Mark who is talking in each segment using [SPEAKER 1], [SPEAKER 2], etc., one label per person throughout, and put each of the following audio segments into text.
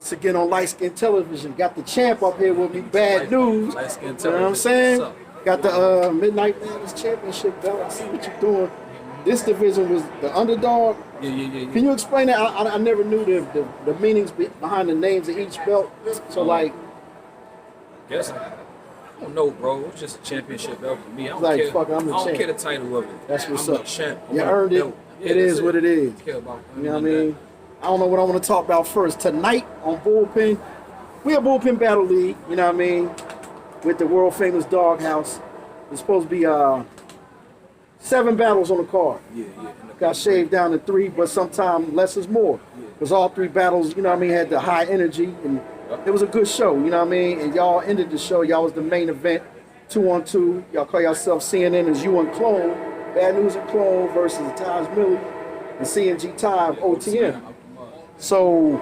[SPEAKER 1] To get on light skin television. Got the champ up here with me, Bad News.
[SPEAKER 2] Light skin
[SPEAKER 1] You know what I'm
[SPEAKER 2] television.
[SPEAKER 1] saying? Got the Midnight Madness Championship belt. I see what you're doing. This division was the Underdog.
[SPEAKER 2] Yeah.
[SPEAKER 1] Can you explain that? I never knew the meanings behind the names of each belt. So like,
[SPEAKER 2] Guess I don't know, bro. It's just a championship belt for me. I don't
[SPEAKER 1] Like,
[SPEAKER 2] care.
[SPEAKER 1] fuck it, I'm the
[SPEAKER 2] I don't
[SPEAKER 1] champ.
[SPEAKER 2] care the title of it.
[SPEAKER 1] That's what's
[SPEAKER 2] I'm
[SPEAKER 1] up.
[SPEAKER 2] a champ. I
[SPEAKER 1] you
[SPEAKER 2] want
[SPEAKER 1] earned
[SPEAKER 2] the
[SPEAKER 1] it.
[SPEAKER 2] belt. Yeah,
[SPEAKER 1] It is
[SPEAKER 2] that's
[SPEAKER 1] what it is.
[SPEAKER 2] I care about
[SPEAKER 1] You know what I mean? I don't know what I want to talk about first. Tonight on Bullpen, we have Bullpen Battle League, you know what I mean? With the world famous Doghouse. There's supposed to be 7 battles on the card.
[SPEAKER 2] Yeah.
[SPEAKER 1] Got shaved down to 3, but sometimes less is more. Because all 3 battles, you know what I mean, had the high energy, and it was a good show, you know what I mean? And y'all ended the show, y'all was the main event, 2-on-2. Y'all call yourself CNN as you and Clone, Bad News and Clone versus Taj MiLLi and Cng Ty OTM. So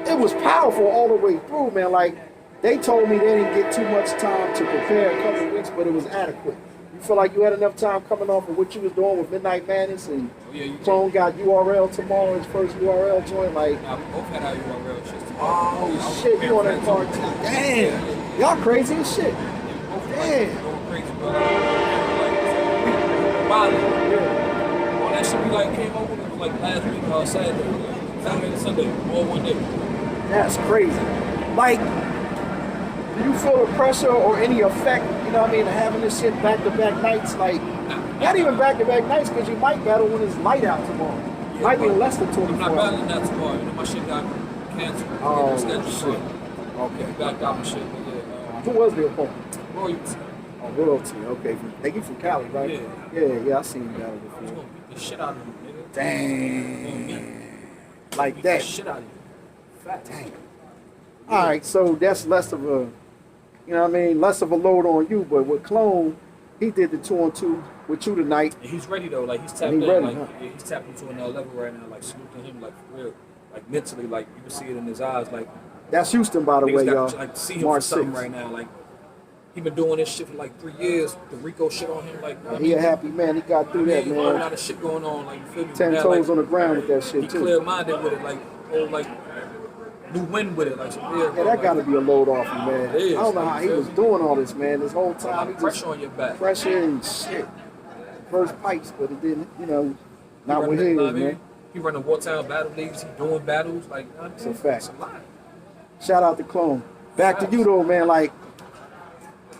[SPEAKER 1] it was powerful all the way through, man. Like, they told me they didn't get too much time to prepare a couple of weeks, but it was adequate. You feel like you had enough time coming off of what you was doing with Midnight Madness, and Clone got URL tomorrow, his first URL joint, like...
[SPEAKER 2] Nah, we both had our URL shit.
[SPEAKER 1] Oh, shit, you on that card too. Damn. Y'all crazy as shit. Damn.
[SPEAKER 2] Going crazy, bro. All that shit we like came over with like last week, Saturday and Sunday, all one day.
[SPEAKER 1] That's crazy. Like, do you feel the pressure or any effect, you know what I mean, of having this shit back-to-back nights? Like, not even back-to-back nights, because you might battle when it's light out tomorrow.
[SPEAKER 2] Yeah,
[SPEAKER 1] Might be less than 24
[SPEAKER 2] I'm not
[SPEAKER 1] hours.
[SPEAKER 2] battling that tomorrow. You know, my shit got canceled.
[SPEAKER 1] Oh,
[SPEAKER 2] Scheduled, so
[SPEAKER 1] shit. Okay.
[SPEAKER 2] backed out my shit. But
[SPEAKER 1] Who was the opponent?
[SPEAKER 2] Royalty.
[SPEAKER 1] Oh, Royalty. Okay. They from Cali, right? Yeah, I seen you battle
[SPEAKER 2] He's
[SPEAKER 1] before.
[SPEAKER 2] gonna beat the shit out of you, nigga.
[SPEAKER 1] Dang. Like
[SPEAKER 2] Beat the
[SPEAKER 1] that.
[SPEAKER 2] shit out of you. Facts.
[SPEAKER 1] Dang. All right, so that's less of a, you know what I mean, less of a load on you. But with Clone, he did the 2-on-2 with you tonight.
[SPEAKER 2] And he's ready though. Like he's tapped
[SPEAKER 1] He
[SPEAKER 2] in.
[SPEAKER 1] ready,
[SPEAKER 2] Like
[SPEAKER 1] huh?
[SPEAKER 2] he's tapped into another level right now. Like salute to him. Like for real. Like mentally. Like you can see it in his eyes. Like
[SPEAKER 1] That's Houston, by the way,
[SPEAKER 2] niggas
[SPEAKER 1] y'all.
[SPEAKER 2] got like to see him
[SPEAKER 1] March
[SPEAKER 2] for something
[SPEAKER 1] 6th.
[SPEAKER 2] right now. Like he been doing this shit for like 3 years. The Rico shit on him. Like
[SPEAKER 1] He a happy man. He got through that,
[SPEAKER 2] a whole
[SPEAKER 1] man.
[SPEAKER 2] lot of shit going on. Like you feel me?
[SPEAKER 1] 10
[SPEAKER 2] Now,
[SPEAKER 1] toes
[SPEAKER 2] like,
[SPEAKER 1] on the ground with that
[SPEAKER 2] He
[SPEAKER 1] shit, too.
[SPEAKER 2] clear minded with it. Like whole like new wind with it. Like some real.
[SPEAKER 1] Yeah, that got to be a load off you, man.
[SPEAKER 2] It is.
[SPEAKER 1] I don't know how he was doing all this, man. This whole time, he just
[SPEAKER 2] pressure on your back.
[SPEAKER 1] pressure and shit. First pipes, but it didn't, you know, not
[SPEAKER 2] He
[SPEAKER 1] with
[SPEAKER 2] running,
[SPEAKER 1] his, man.
[SPEAKER 2] He running wartime battle leagues. He doing battles. Like
[SPEAKER 1] It's a fact.
[SPEAKER 2] It's a lot.
[SPEAKER 1] Shout out to Clone. Back to you though, man. Like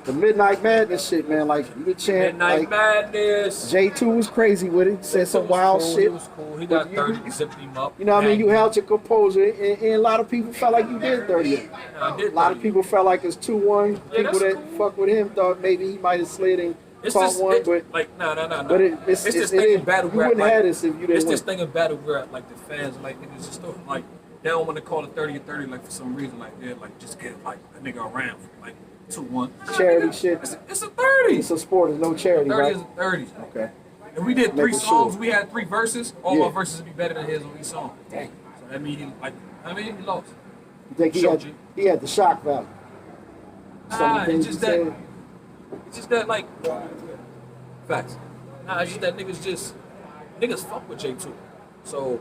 [SPEAKER 1] the Midnight Madness shit, man. Like you the champ.
[SPEAKER 2] Midnight
[SPEAKER 1] Like
[SPEAKER 2] Madness.
[SPEAKER 1] J2 was crazy with it. Said some wild
[SPEAKER 2] cool.
[SPEAKER 1] shit.
[SPEAKER 2] He was cool. He got
[SPEAKER 1] But
[SPEAKER 2] 30. Zipped him up.
[SPEAKER 1] You know what I mean? You held your composure, and a lot of people felt like you did 30.
[SPEAKER 2] I did
[SPEAKER 1] A lot of
[SPEAKER 2] 30.
[SPEAKER 1] people felt like it's 2-1.
[SPEAKER 2] Yeah,
[SPEAKER 1] People
[SPEAKER 2] that's
[SPEAKER 1] that
[SPEAKER 2] cool.
[SPEAKER 1] fuck with him thought maybe he might have slid and
[SPEAKER 2] It's
[SPEAKER 1] caught
[SPEAKER 2] just,
[SPEAKER 1] one,
[SPEAKER 2] it,
[SPEAKER 1] but
[SPEAKER 2] like no.
[SPEAKER 1] but it's
[SPEAKER 2] this
[SPEAKER 1] it
[SPEAKER 2] thing
[SPEAKER 1] is.
[SPEAKER 2] in battle
[SPEAKER 1] You
[SPEAKER 2] where
[SPEAKER 1] wouldn't
[SPEAKER 2] like,
[SPEAKER 1] have this if you didn't
[SPEAKER 2] it's this
[SPEAKER 1] win.
[SPEAKER 2] thing in battle where like the fans like niggas just don't like they don't want to call it 30 or 30 like for some reason like they're like just get like a nigga around for, like 2-1.
[SPEAKER 1] Charity shit.
[SPEAKER 2] It's a 30.
[SPEAKER 1] It's a sport. There's no charity,
[SPEAKER 2] 30
[SPEAKER 1] right?
[SPEAKER 2] is a 30.
[SPEAKER 1] Okay.
[SPEAKER 2] And we did 3
[SPEAKER 1] Making
[SPEAKER 2] songs.
[SPEAKER 1] sure.
[SPEAKER 2] We had 3 verses. All
[SPEAKER 1] Yeah.
[SPEAKER 2] my verses would be better than his on each song.
[SPEAKER 1] Dang.
[SPEAKER 2] So that means he lost.
[SPEAKER 1] You think
[SPEAKER 2] Showed you.
[SPEAKER 1] he had the shock value? Some of the
[SPEAKER 2] It's
[SPEAKER 1] things
[SPEAKER 2] just
[SPEAKER 1] he
[SPEAKER 2] that.
[SPEAKER 1] said.
[SPEAKER 2] It's just that like facts. It's just that niggas fuck with J2. So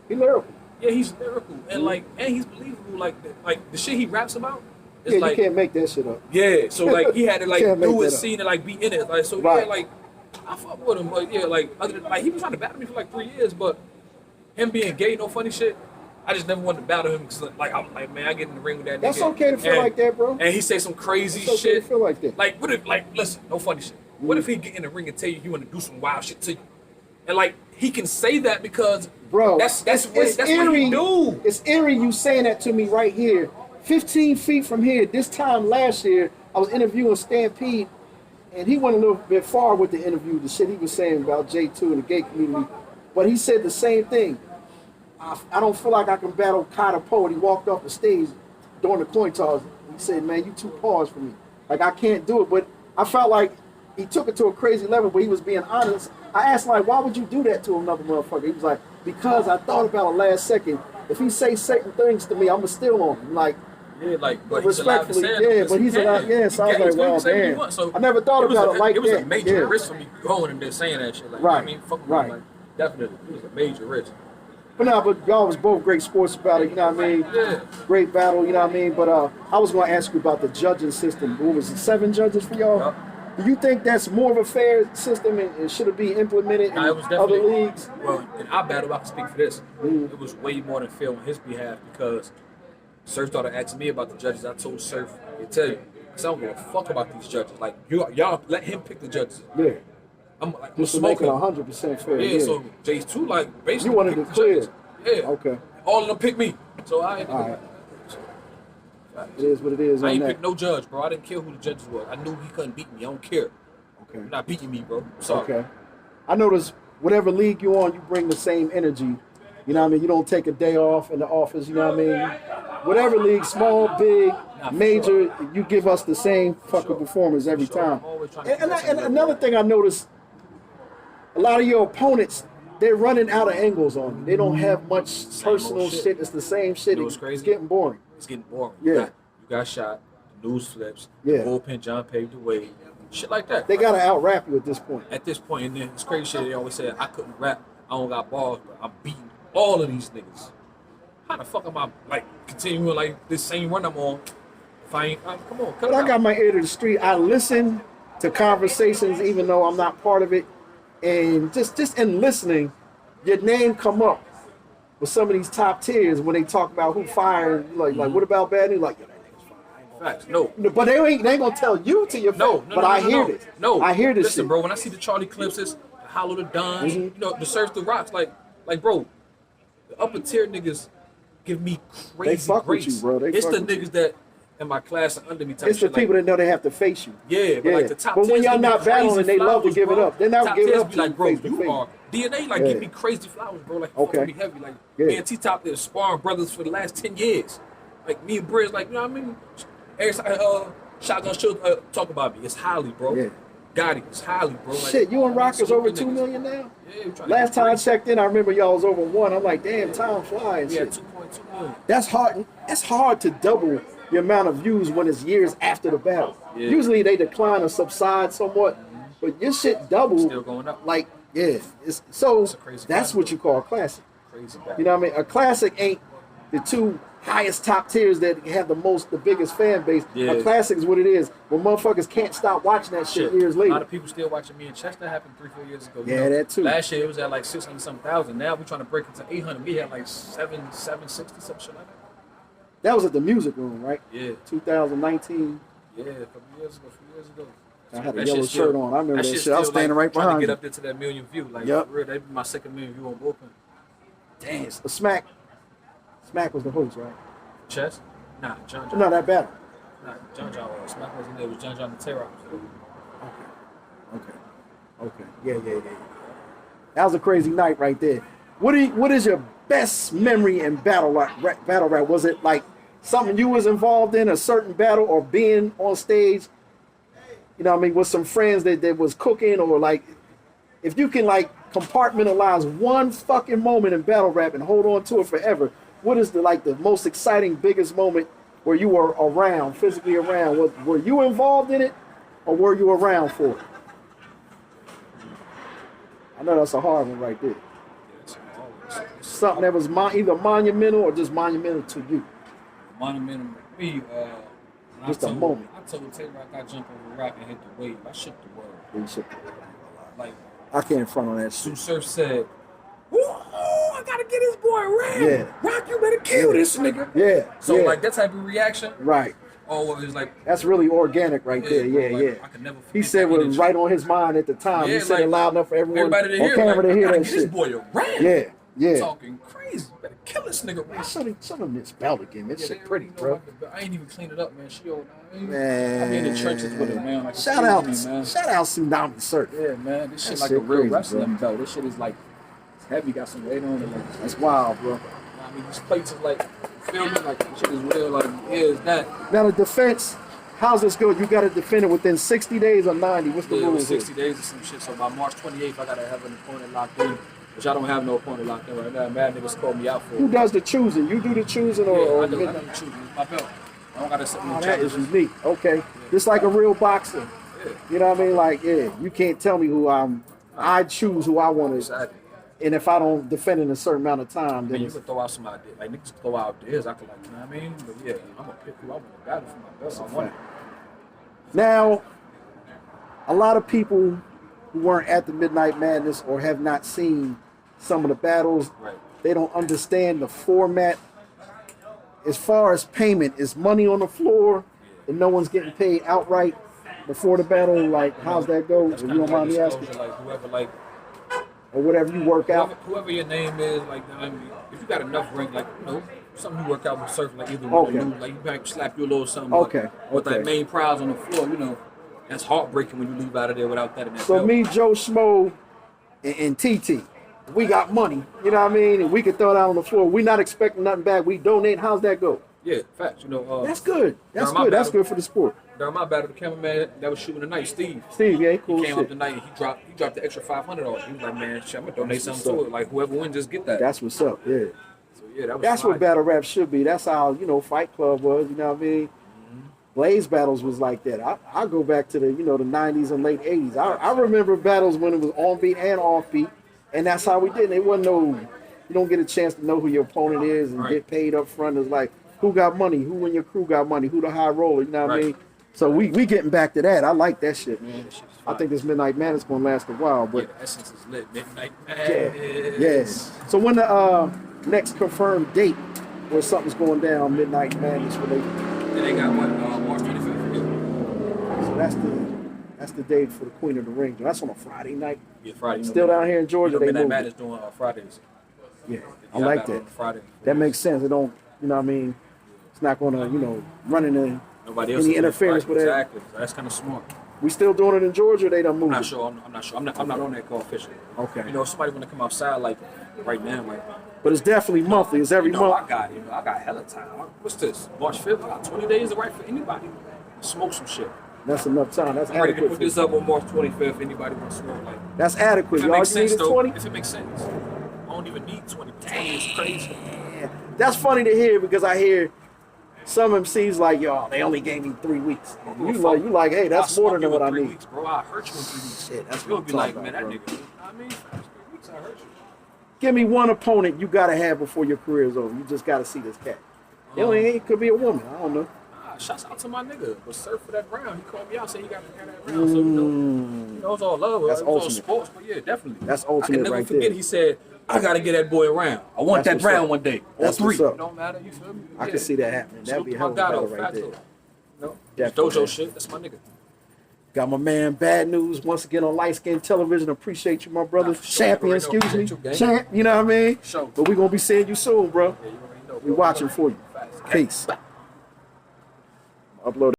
[SPEAKER 1] He lyrical.
[SPEAKER 2] yeah, he's lyrical and and he's believable. Like the shit he raps about. It's
[SPEAKER 1] Yeah,
[SPEAKER 2] like
[SPEAKER 1] you can't make that shit up.
[SPEAKER 2] yeah. So like he had to like
[SPEAKER 1] Can't make
[SPEAKER 2] do his
[SPEAKER 1] that up.
[SPEAKER 2] scene and like be in it. Like so
[SPEAKER 1] Right.
[SPEAKER 2] yeah, like I fuck with him. But yeah, like other than, like he was trying to battle me for like 3 years, but him being gay, no funny shit. I just never wanted to battle him because like I'm like man, I get in the ring with that nigga.
[SPEAKER 1] That's okay to feel
[SPEAKER 2] and-
[SPEAKER 1] like that, bro.
[SPEAKER 2] And he say some crazy
[SPEAKER 1] It's okay
[SPEAKER 2] shit.
[SPEAKER 1] to feel like that.
[SPEAKER 2] Like what if listen, no funny shit. What if he get in the ring and tell you he want to do some wild shit to you, and like he can say that because
[SPEAKER 1] Bro,
[SPEAKER 2] that's what
[SPEAKER 1] eerie.
[SPEAKER 2] he do.
[SPEAKER 1] It's eerie you saying that to me right here. 15 feet from here, this time last year, I was interviewing Stampede, and he went a little bit far with the interview, the shit he was saying about J2 and the gay community. But he said the same thing. I don't feel like I can battle Kata Poet. He walked off the stage during the coin toss. He said, man, you too paused for me. Like, I can't do it. But I felt like he took it to a crazy level, but he was being honest. I asked, like, why would you do that to another motherfucker? He was like, because I thought about it last second. If he say certain things to me, I'm going to steal on him. Like,
[SPEAKER 2] Yeah, like, but he's allowed to
[SPEAKER 1] respectfully,
[SPEAKER 2] say it.
[SPEAKER 1] yeah,
[SPEAKER 2] because
[SPEAKER 1] but
[SPEAKER 2] he
[SPEAKER 1] he's
[SPEAKER 2] can.
[SPEAKER 1] allowed, yeah, so I was
[SPEAKER 2] He
[SPEAKER 1] like,
[SPEAKER 2] can, so he
[SPEAKER 1] wow,
[SPEAKER 2] can say what he
[SPEAKER 1] damn.
[SPEAKER 2] wants. So
[SPEAKER 1] I never thought about it like
[SPEAKER 2] It was
[SPEAKER 1] that.
[SPEAKER 2] a major
[SPEAKER 1] Yeah.
[SPEAKER 2] risk for me going and there saying that shit. Like,
[SPEAKER 1] Right.
[SPEAKER 2] I mean, fuck with
[SPEAKER 1] Right.
[SPEAKER 2] him, like, definitely. It was a major risk.
[SPEAKER 1] But no, but y'all was both great sports about it, you know what I mean?
[SPEAKER 2] Yeah.
[SPEAKER 1] Great battle, you know what I mean? But I was going to ask you about the judging system. What was it, 7 judges for y'all?
[SPEAKER 2] Yep.
[SPEAKER 1] Do you think that's more of a fair system and should it be implemented in
[SPEAKER 2] Nah, it was
[SPEAKER 1] other
[SPEAKER 2] definitely,
[SPEAKER 1] leagues?
[SPEAKER 2] well, in our battle, I can speak for this. It was way more than fair on his behalf because Surf started asking me about the judges. I told Surf, I tell you, I don't give a fuck about these judges. Like, y'all let him pick the judges.
[SPEAKER 1] Yeah.
[SPEAKER 2] I'm like, I'm
[SPEAKER 1] Just to make it
[SPEAKER 2] smoking.
[SPEAKER 1] 100% fair.
[SPEAKER 2] Yeah, so J's too, like, basically.
[SPEAKER 1] You wanted
[SPEAKER 2] pick
[SPEAKER 1] it
[SPEAKER 2] the
[SPEAKER 1] clear.
[SPEAKER 2] judges. Yeah.
[SPEAKER 1] Okay.
[SPEAKER 2] All of them pick me. So I ain't.
[SPEAKER 1] All right. It is what it is
[SPEAKER 2] I
[SPEAKER 1] on
[SPEAKER 2] ain't
[SPEAKER 1] that.
[SPEAKER 2] pick no judge, bro. I didn't care who the judges was. I knew he couldn't beat me. I don't care.
[SPEAKER 1] Okay.
[SPEAKER 2] You're not beating me, bro. Sorry.
[SPEAKER 1] Okay. I notice whatever league you're on, you bring the same energy. You know what I mean? You don't take a day off in the office, you know what I mean? Whatever league, small, big, major, you give us the same fucking performance every time. And another thing I noticed, a lot of your opponents, they're running out of angles on you. They don't have much personal shit. It's the same shit.
[SPEAKER 2] You know what's crazy?
[SPEAKER 1] It's getting boring.
[SPEAKER 2] It's getting boring.
[SPEAKER 1] Yeah.
[SPEAKER 2] You got shot, the news flips,
[SPEAKER 1] Yeah.
[SPEAKER 2] Bullpen John paved the way, shit like that.
[SPEAKER 1] They got to out-rap you at this point.
[SPEAKER 2] At this point, and then it's crazy shit. They always say I couldn't rap. I don't got balls, but I'm beating all of these niggas. How the fuck am I like continuing like this same run I'm on? If I ain't, come on, cut
[SPEAKER 1] But
[SPEAKER 2] it
[SPEAKER 1] I
[SPEAKER 2] out.
[SPEAKER 1] got my ear to the street. I listen to conversations even though I'm not part of it. And just in listening, your name come up with some of these top tiers when they talk about who fired. Like what about bad news? Like, yo, that nigga's fired.
[SPEAKER 2] Facts. No.
[SPEAKER 1] But they ain't gonna tell you to your face.
[SPEAKER 2] No,
[SPEAKER 1] But I hear this.
[SPEAKER 2] No,
[SPEAKER 1] I hear this
[SPEAKER 2] Listen,
[SPEAKER 1] shit.
[SPEAKER 2] bro. When I see the Charlie Clipses, the Hollow the Don, you know, the Surf the Rocks, like, bro, the upper tier niggas give me crazy
[SPEAKER 1] They fuck with
[SPEAKER 2] grace.
[SPEAKER 1] you, bro. They
[SPEAKER 2] It's
[SPEAKER 1] fuck
[SPEAKER 2] the
[SPEAKER 1] with you.
[SPEAKER 2] niggas that in my class and under me type
[SPEAKER 1] It's the
[SPEAKER 2] shit.
[SPEAKER 1] people
[SPEAKER 2] like,
[SPEAKER 1] that know they have to face you.
[SPEAKER 2] yeah, but like the top
[SPEAKER 1] But when
[SPEAKER 2] tiers
[SPEAKER 1] y'all
[SPEAKER 2] give me
[SPEAKER 1] not battling,
[SPEAKER 2] crazy
[SPEAKER 1] they love to
[SPEAKER 2] flowers,
[SPEAKER 1] give it
[SPEAKER 2] bro.
[SPEAKER 1] up. They're not
[SPEAKER 2] Top
[SPEAKER 1] giving it
[SPEAKER 2] tiers
[SPEAKER 1] up
[SPEAKER 2] be
[SPEAKER 1] to
[SPEAKER 2] like,
[SPEAKER 1] you
[SPEAKER 2] bro,
[SPEAKER 1] face to
[SPEAKER 2] you
[SPEAKER 1] face.
[SPEAKER 2] are DNA. Like,
[SPEAKER 1] Yeah.
[SPEAKER 2] give me crazy flowers, bro. Like,
[SPEAKER 1] Okay.
[SPEAKER 2] fucking me heavy. Like,
[SPEAKER 1] Yeah.
[SPEAKER 2] me and T-Top, they're sparring brothers for the last 10 years. Like, me and Briz, like, you know what I mean? Every time Shotgun Shield talk about me, it's highly, bro.
[SPEAKER 1] Yeah.
[SPEAKER 2] Gotti, it's highly, bro. Like,
[SPEAKER 1] Shit, you and Rockers
[SPEAKER 2] super
[SPEAKER 1] over
[SPEAKER 2] niggas.
[SPEAKER 1] 2 million now?
[SPEAKER 2] Yeah, we trying to
[SPEAKER 1] Last
[SPEAKER 2] get
[SPEAKER 1] time I
[SPEAKER 2] crazy.
[SPEAKER 1] checked in, I remember y'all was over 1. I'm like, damn, time flies.
[SPEAKER 2] We had
[SPEAKER 1] Shit.
[SPEAKER 2] 2.2 million.
[SPEAKER 1] That's hard. It's hard to double the amount of views when it's years after the battle.
[SPEAKER 2] Yeah.
[SPEAKER 1] Usually they decline or subside somewhat, but your shit double.
[SPEAKER 2] Still going up.
[SPEAKER 1] Like, yeah. So
[SPEAKER 2] It's a crazy
[SPEAKER 1] that's
[SPEAKER 2] battle.
[SPEAKER 1] what you call a classic.
[SPEAKER 2] Crazy bad.
[SPEAKER 1] You know what I mean? A classic ain't the 2 highest top tiers that have the biggest fan base.
[SPEAKER 2] Yeah.
[SPEAKER 1] A classic is what it is. When motherfuckers can't stop watching that shit years
[SPEAKER 2] A lot
[SPEAKER 1] later.
[SPEAKER 2] of people still watching me and Chester. Happened 3-4 years ago.
[SPEAKER 1] Yeah, that too.
[SPEAKER 2] Last year it was at like 600-something thousand. Now we're trying to break it to 800. We had like 760, some shit like that.
[SPEAKER 1] That was at the Music Room, right?
[SPEAKER 2] Yeah,
[SPEAKER 1] 2019.
[SPEAKER 2] yeah, a couple years ago.
[SPEAKER 1] I had a
[SPEAKER 2] That
[SPEAKER 1] yellow
[SPEAKER 2] shit
[SPEAKER 1] shirt on. I remember that shit. I was
[SPEAKER 2] still,
[SPEAKER 1] standing
[SPEAKER 2] like,
[SPEAKER 1] right
[SPEAKER 2] trying
[SPEAKER 1] behind
[SPEAKER 2] to get
[SPEAKER 1] you.
[SPEAKER 2] up there to that million view. Like,
[SPEAKER 1] Yep.
[SPEAKER 2] for real, that'd be my second million view on Bullpen.
[SPEAKER 1] Damn, Smack. Smack was the host, right?
[SPEAKER 2] Chess? Nah, John.
[SPEAKER 1] No, that battle.
[SPEAKER 2] Nah, John. Smack wasn't there. It was John the Terror.
[SPEAKER 1] Okay. Yeah. That was a crazy night right there. What is your best memory in battle rap? Was it like something you was involved in, a certain battle, or being on stage? You know what I mean, with some friends that was cooking, or like, if you can like compartmentalize one fucking moment in battle rap and hold on to it forever, what is the most exciting, biggest moment where you were around, physically around? Were you involved in it, or were you around for it? I know that's a hard one right there. Something that was either monumental or just monumental to you.
[SPEAKER 2] Monumental to me.
[SPEAKER 1] Just a moment.
[SPEAKER 2] I told Tay Rock I jumped over rock and hit the wave. I shook the world.
[SPEAKER 1] You should-
[SPEAKER 2] Like,
[SPEAKER 1] I can't front on that
[SPEAKER 2] Sue
[SPEAKER 1] shit.
[SPEAKER 2] Surf said, "Ooh, I gotta get this boy Ram.
[SPEAKER 1] Yeah.
[SPEAKER 2] Rock, you better kill this nigga."
[SPEAKER 1] Yeah.
[SPEAKER 2] So
[SPEAKER 1] yeah.
[SPEAKER 2] like that type of reaction,
[SPEAKER 1] Right.
[SPEAKER 2] always like,
[SPEAKER 1] That's really organic right there.
[SPEAKER 2] bro,
[SPEAKER 1] Yeah,
[SPEAKER 2] like,
[SPEAKER 1] yeah.
[SPEAKER 2] I could never
[SPEAKER 1] He
[SPEAKER 2] forget
[SPEAKER 1] said
[SPEAKER 2] that
[SPEAKER 1] what was
[SPEAKER 2] energy.
[SPEAKER 1] right on his mind at the time.
[SPEAKER 2] Yeah,
[SPEAKER 1] He said
[SPEAKER 2] like,
[SPEAKER 1] it loud enough for everyone
[SPEAKER 2] Everybody to
[SPEAKER 1] on
[SPEAKER 2] hear,
[SPEAKER 1] camera
[SPEAKER 2] like,
[SPEAKER 1] to
[SPEAKER 2] I
[SPEAKER 1] hear
[SPEAKER 2] gotta
[SPEAKER 1] that
[SPEAKER 2] get this
[SPEAKER 1] shit.
[SPEAKER 2] boy a Ram.
[SPEAKER 1] Yeah, yeah.
[SPEAKER 2] Talking crazy. Better kill this nigga. Ram.
[SPEAKER 1] Some of this belt again. That
[SPEAKER 2] Yeah,
[SPEAKER 1] shit
[SPEAKER 2] they
[SPEAKER 1] pretty,
[SPEAKER 2] already know
[SPEAKER 1] bro.
[SPEAKER 2] about the- I ain't even cleaned it up, man. She old. I be in
[SPEAKER 1] Man.
[SPEAKER 2] the trenches with it, man. Like,
[SPEAKER 1] Shout out,
[SPEAKER 2] me, man.
[SPEAKER 1] Tsunami Surf.
[SPEAKER 2] Yeah, man. This shit
[SPEAKER 1] That
[SPEAKER 2] like
[SPEAKER 1] shit
[SPEAKER 2] a real
[SPEAKER 1] crazy,
[SPEAKER 2] wrestling
[SPEAKER 1] bro.
[SPEAKER 2] belt. This shit is like, it's heavy. Got some weight on it. Like,
[SPEAKER 1] That's wild, bro.
[SPEAKER 2] I mean, these plates is like, feel me? Like, this shit is real. Like, yeah, it's that.
[SPEAKER 1] Now the defense, how's this go? You got to defend it within 60 days or 90. What's the
[SPEAKER 2] Yeah, it was
[SPEAKER 1] rules?
[SPEAKER 2] 60 days or some shit. So by March 28th, I gotta have an opponent locked in. Which I don't have no opponent locked in right now. Mad niggas called me out for
[SPEAKER 1] Who
[SPEAKER 2] it.
[SPEAKER 1] does the choosing? You do the choosing,
[SPEAKER 2] Yeah,
[SPEAKER 1] or
[SPEAKER 2] I do
[SPEAKER 1] midnight?
[SPEAKER 2] the choosing. It's my belt. I don't gotta sit
[SPEAKER 1] Oh,
[SPEAKER 2] with
[SPEAKER 1] that is
[SPEAKER 2] challenges.
[SPEAKER 1] unique. Okay, just like a real boxer.
[SPEAKER 2] Yeah.
[SPEAKER 1] You know what I mean? Like, yeah, you can't tell me who I choose who I want to.
[SPEAKER 2] Exactly.
[SPEAKER 1] And if I don't defend in a certain amount of time,
[SPEAKER 2] I
[SPEAKER 1] then
[SPEAKER 2] mean, you
[SPEAKER 1] it's,
[SPEAKER 2] could throw out some ideas. Like, niggas throw out ideas. I could, like, you know what I mean? But yeah, I'm going to pick who I want to battle for my belt. I want it.
[SPEAKER 1] now a lot of people who weren't at the Midnight Madness or have not seen some of the battles,
[SPEAKER 2] Right.
[SPEAKER 1] they don't understand the format. As far as payment, is money on the floor and no one's getting paid outright before the battle? Like, how's that go? If
[SPEAKER 2] That's
[SPEAKER 1] you
[SPEAKER 2] kind
[SPEAKER 1] don't
[SPEAKER 2] of
[SPEAKER 1] mind me
[SPEAKER 2] like
[SPEAKER 1] asking,
[SPEAKER 2] disclosure, like, whoever, like,
[SPEAKER 1] or whatever you work out.
[SPEAKER 2] whoever your name is, like, I mean, if you got enough ring, like, you know, something you work out with surf, like, either
[SPEAKER 1] Okay.
[SPEAKER 2] like, you might slap you a little something.
[SPEAKER 1] Okay,
[SPEAKER 2] With
[SPEAKER 1] okay.
[SPEAKER 2] that main prize on the floor, you know, that's heartbreaking when you leave out of there without that in that
[SPEAKER 1] So
[SPEAKER 2] belt.
[SPEAKER 1] me, Joe Schmo, and TT, we got money. You know what I mean? And we can throw it out on the floor. We're not expecting nothing back. We donate. How's that go?
[SPEAKER 2] Yeah, facts. You know,
[SPEAKER 1] That's good. That's
[SPEAKER 2] during my
[SPEAKER 1] good. That's
[SPEAKER 2] battle-
[SPEAKER 1] good for the sport.
[SPEAKER 2] During my battle, the cameraman that was shooting tonight, Steve.
[SPEAKER 1] Steve, yeah, cool
[SPEAKER 2] He came up
[SPEAKER 1] shit.
[SPEAKER 2] tonight and he dropped the extra 500 off. He was like, man, shit, I'm gonna donate
[SPEAKER 1] That's
[SPEAKER 2] something
[SPEAKER 1] what's
[SPEAKER 2] to it. Like whoever wins, just get that.
[SPEAKER 1] That's what's up. Yeah.
[SPEAKER 2] So yeah, that was
[SPEAKER 1] That's
[SPEAKER 2] fire.
[SPEAKER 1] what battle rap should be. That's how, Fight Club was, you know what I mean? Blaze battles was like that. I go back to the, the 90s and late 80s. I remember battles when it was on beat and off beat, and that's how we did it. It wasn't you don't get a chance to know who your opponent is and
[SPEAKER 2] Right.
[SPEAKER 1] get paid up front. It's like, who got money? Who in your crew got money? Who the high roller? You know what I
[SPEAKER 2] Right.
[SPEAKER 1] mean? So we getting back to that. I like that shit, man.
[SPEAKER 2] That shit is
[SPEAKER 1] I
[SPEAKER 2] fire.
[SPEAKER 1] think this Midnight Madness gonna last a while,
[SPEAKER 2] Yeah,
[SPEAKER 1] but
[SPEAKER 2] the essence is lit. Midnight
[SPEAKER 1] yeah,
[SPEAKER 2] Madness.
[SPEAKER 1] yes. So when the next confirmed date where something's going down, Midnight Madness related.
[SPEAKER 2] Then they got what? March 25th. Yeah.
[SPEAKER 1] So that's the date for the Queen of the Ring. That's on a Friday night.
[SPEAKER 2] Yeah, Friday.
[SPEAKER 1] Still down here in Georgia,
[SPEAKER 2] You know,
[SPEAKER 1] they
[SPEAKER 2] Midnight
[SPEAKER 1] moved
[SPEAKER 2] Madness
[SPEAKER 1] it.
[SPEAKER 2] doing Fridays.
[SPEAKER 1] Yeah, I
[SPEAKER 2] Yeah,
[SPEAKER 1] like
[SPEAKER 2] battle
[SPEAKER 1] that.
[SPEAKER 2] on Friday.
[SPEAKER 1] That makes sense. It don't, you know what I mean? It's not gonna, run into
[SPEAKER 2] Nobody else
[SPEAKER 1] any
[SPEAKER 2] is
[SPEAKER 1] interference
[SPEAKER 2] right,
[SPEAKER 1] with that.
[SPEAKER 2] Exactly. So that's kind of smart.
[SPEAKER 1] We still doing it in Georgia. They done
[SPEAKER 2] I'm
[SPEAKER 1] moved
[SPEAKER 2] not
[SPEAKER 1] it.
[SPEAKER 2] sure. I'm not sure. I'm not on that call officially.
[SPEAKER 1] Okay.
[SPEAKER 2] You know, if somebody want to come outside like right now, like.
[SPEAKER 1] But it's definitely monthly. It's every
[SPEAKER 2] You know,
[SPEAKER 1] month.
[SPEAKER 2] I got hella time. What's this? March 5th? I got 20 days to write for anybody. Smoke some shit.
[SPEAKER 1] That's enough time. That's
[SPEAKER 2] I'm ready to
[SPEAKER 1] adequate.
[SPEAKER 2] put this up on March 25th. Anybody want to smoke? Like,
[SPEAKER 1] That's adequate.
[SPEAKER 2] if it
[SPEAKER 1] Y'all
[SPEAKER 2] makes
[SPEAKER 1] you need
[SPEAKER 2] sense,
[SPEAKER 1] is
[SPEAKER 2] though.
[SPEAKER 1] 20.
[SPEAKER 2] If it makes sense, I don't even need 20. 20 is crazy.
[SPEAKER 1] Yeah. That's funny to hear because I hear some MCs like, yo, they only gave me 3 weeks. You like, hey, that's
[SPEAKER 2] I'll
[SPEAKER 1] more
[SPEAKER 2] smoke
[SPEAKER 1] than
[SPEAKER 2] you
[SPEAKER 1] what
[SPEAKER 2] in
[SPEAKER 1] I
[SPEAKER 2] 3
[SPEAKER 1] need.
[SPEAKER 2] weeks, bro. I hurt you in 3 weeks.
[SPEAKER 1] Shit, that's
[SPEAKER 2] You'll
[SPEAKER 1] what
[SPEAKER 2] be
[SPEAKER 1] I'm
[SPEAKER 2] like,
[SPEAKER 1] talking
[SPEAKER 2] man,
[SPEAKER 1] about,
[SPEAKER 2] that
[SPEAKER 1] bro.
[SPEAKER 2] nigga. I mean, 3 weeks, I hurt you.
[SPEAKER 1] Give me one opponent you gotta have before your career is over. You just gotta see this cat. It could be a woman. I don't know.
[SPEAKER 2] Shouts out to my nigga. But surf for that round. He called me out, said he got that round. So, you know it's all love.
[SPEAKER 1] That's
[SPEAKER 2] It was all
[SPEAKER 1] ultimate.
[SPEAKER 2] sports, but yeah, definitely.
[SPEAKER 1] That's
[SPEAKER 2] I
[SPEAKER 1] ultimate
[SPEAKER 2] can never
[SPEAKER 1] right
[SPEAKER 2] forget
[SPEAKER 1] there.
[SPEAKER 2] he said, I got to get that boy a round. I want
[SPEAKER 1] That's
[SPEAKER 2] that
[SPEAKER 1] what's
[SPEAKER 2] round
[SPEAKER 1] up.
[SPEAKER 2] one day. Or
[SPEAKER 1] That's
[SPEAKER 2] 3.
[SPEAKER 1] what's up.
[SPEAKER 2] It don't matter. You feel me?
[SPEAKER 1] I can see that happening. That'd be a hell of a battle right there.
[SPEAKER 2] No,
[SPEAKER 1] Definitely.
[SPEAKER 2] dojo shit. That's my nigga.
[SPEAKER 1] Got my man Bad News once again on Light Skin Television. Appreciate you, my brother.
[SPEAKER 2] Nah, for sure.
[SPEAKER 1] Champion,
[SPEAKER 2] You
[SPEAKER 1] excuse
[SPEAKER 2] already
[SPEAKER 1] me.
[SPEAKER 2] know. Appreciate you,
[SPEAKER 1] Champ, you know what I mean?
[SPEAKER 2] Sure.
[SPEAKER 1] But we gonna be seeing you soon, bro.
[SPEAKER 2] Yeah, you already know.
[SPEAKER 1] We watching for you.
[SPEAKER 2] Facts.
[SPEAKER 1] Peace. Upload.